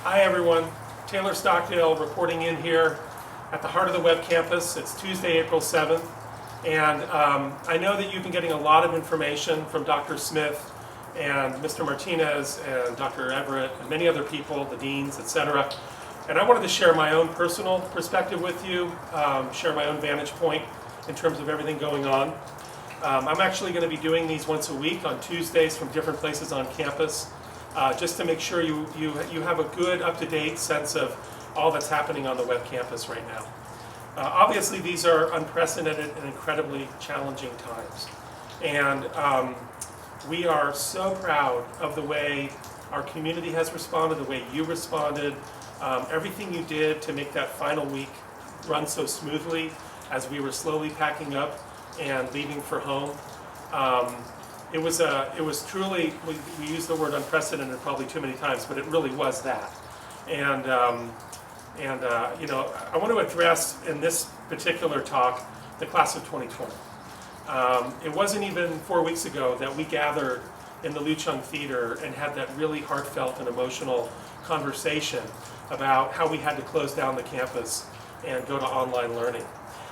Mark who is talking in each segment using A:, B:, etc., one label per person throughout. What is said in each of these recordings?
A: Hi everyone, Taylor Stockdale reporting in here at the heart of the Webb campus. It's Tuesday, April 7th, and I know that you've been getting a lot of information from Dr. Smith and Mr. Martinez and Dr. Everett and many other people, the deans, etc. And I wanted to share my own personal perspective with you, share my own vantage point in terms of everything going on. I'm actually going to be doing these once a week on Tuesdays from different places on campus. Just to make sure you have a good, up-to-date sense of all that's happening on the Webb campus right now. Obviously, these are unprecedented and incredibly challenging times. And we are so proud of the way our community has responded, the way you responded, everything you did to make that final week run so smoothly as we were slowly packing up and leaving for home. It was truly, we used the word unprecedented probably too many times, but it really was that. And I want to address in this particular talk the class of 2020. It wasn't even 4 weeks ago that we gathered in the Luchung Theater and had that really heartfelt and emotional conversation about how we had to close down the campus and go to online learning.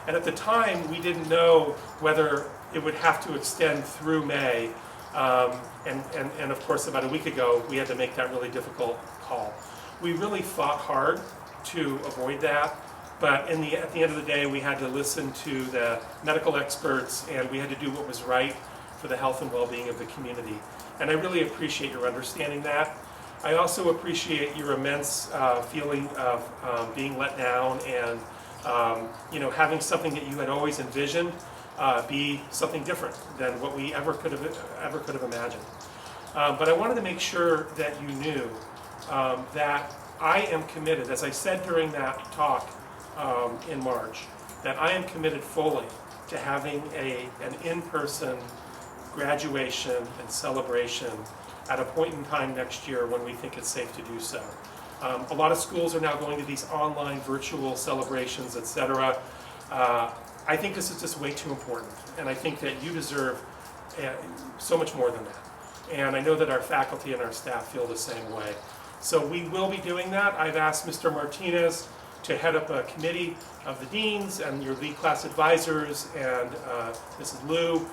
A: And at the time, we didn't know whether it would have to extend through May, and of course about a week ago we had to make that really difficult call. We really fought hard to avoid that, but at the end of the day we had to listen to the medical experts and we had to do what was right for the health and well-being of the community. And I really appreciate your understanding that. I also appreciate your immense feeling of being let down and having something that you had always envisioned be something different than what we ever could have imagined. But I wanted to make sure that you knew that I am committed, as I said during that talk in March, that I am committed fully to having an in-person graduation and celebration at a point in time next year when we think it's safe to do so. A lot of schools are now going to these online virtual celebrations, etc. I think this is just way too important, and I think that you deserve so much more than that. And I know that our faculty and our staff feel the same way. So we will be doing that. I've asked Mr. Martinez to head up a committee of the deans and your lead class advisors and Mrs. Liu,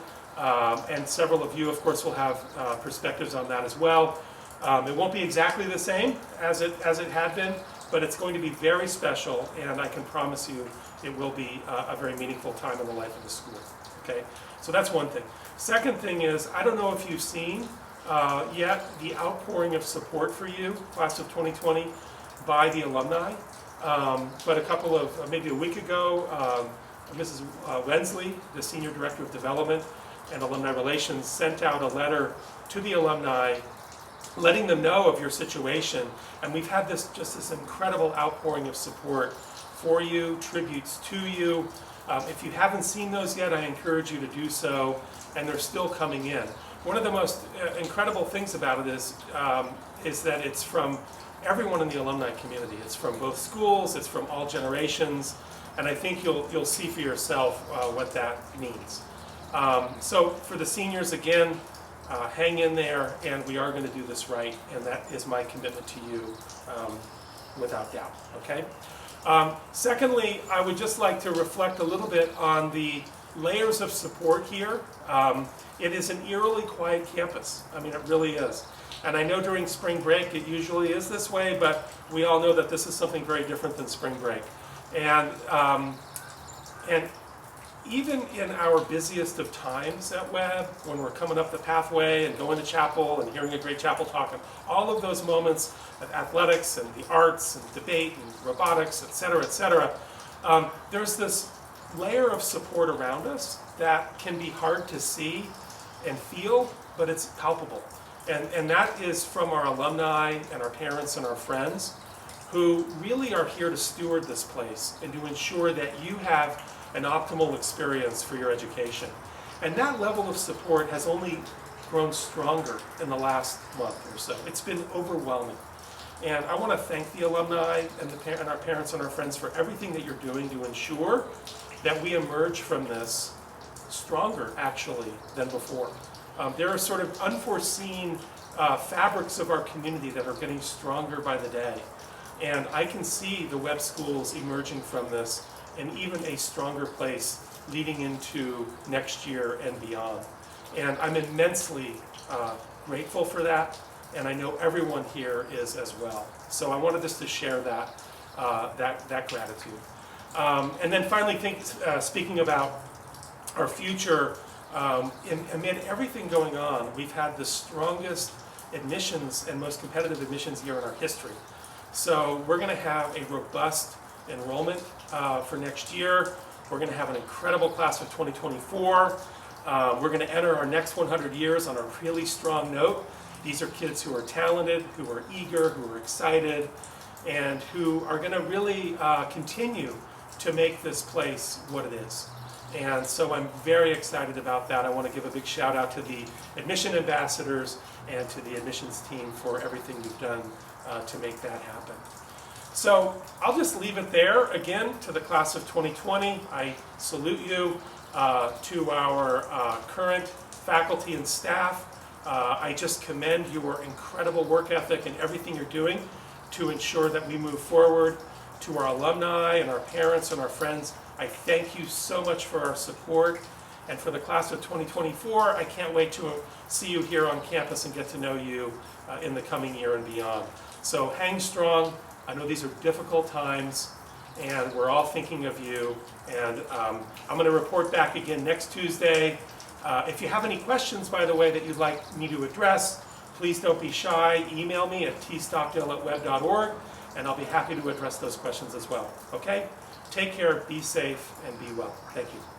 A: and several of you, of course, will have perspectives on that as well. It won't be exactly the same as it had been, but it's going to be very special, and I can promise you it will be a very meaningful time in the life of the school. Okay, so that's one thing. Second thing is, I don't know if you've seen yet the outpouring of support for you, class of 2020, by the alumni. But maybe a week ago, Mrs. Wensley, the Senior Director of Development and Alumni Relations, sent out a letter to the alumni letting them know of your situation, and we've had this incredible outpouring of support for you, tributes to you. If you haven't seen those yet, I encourage you to do so, and they're still coming in. One of the most incredible things about it is that it's from everyone in the alumni community. It's from both schools, it's from all generations, and I think you'll see for yourself what that means. So for the seniors, again, hang in there, and we are going to do this right, and that is my commitment to you without doubt, okay? Secondly, I would just like to reflect a little bit on the layers of support here. It is an eerily quiet campus. I mean, it really is. And I know during spring break it usually is this way, but we all know that this is something very different than spring break. And even in our busiest of times at Webb, when we're coming up the pathway and going to chapel and hearing a great chapel talk, and all of those moments of athletics and the arts and debate and robotics, etc., there's this layer of support around us that can be hard to see and feel, but it's palpable. And that is from our alumni and our parents and our friends who really are here to steward this place and to ensure that you have an optimal experience for your education. And that level of support has only grown stronger in the last month or so. It's been overwhelming. And I want to thank the alumni and our parents and our friends for everything that you're doing to ensure that we emerge from this stronger, actually, than before. There are sort of unforeseen fabrics of our community that are getting stronger by the day. And I can see the web schools emerging from this in even a stronger place leading into next year and beyond. And I'm immensely grateful for that, and I know everyone here is as well. So I wanted just to share that, that gratitude. And then finally, speaking about our future, amid everything going on, we've had the strongest admissions and most competitive admissions year in our history. So we're going to have a robust enrollment for next year. We're going to have an incredible class of 2024. We're going to enter our next 100 years on a really strong note. These are kids who are talented, who are eager, who are excited, and who are going to really continue to make this place what it is. And so I'm very excited about that. I want to give a big shout out to the admission ambassadors and to the admissions team for everything you've done to make that happen. So I'll just leave it there. Again, to the class of 2020, I salute you. To our current faculty and staff, I just commend your incredible work ethic and everything you're doing to ensure that we move forward. To our alumni and our parents and our friends, I thank you so much for our support. And for the class of 2024, I can't wait to see you here on campus and get to know you in the coming year and beyond. So hang strong. I know these are difficult times, and we're all thinking of you. And I'm going to report back again next Tuesday. If you have any questions, by the way, that you'd like me to address, please don't be shy. Email me at tstockdale@web.org, and I'll be happy to address those questions as well. Okay? Take care, be safe, and be well. Thank you.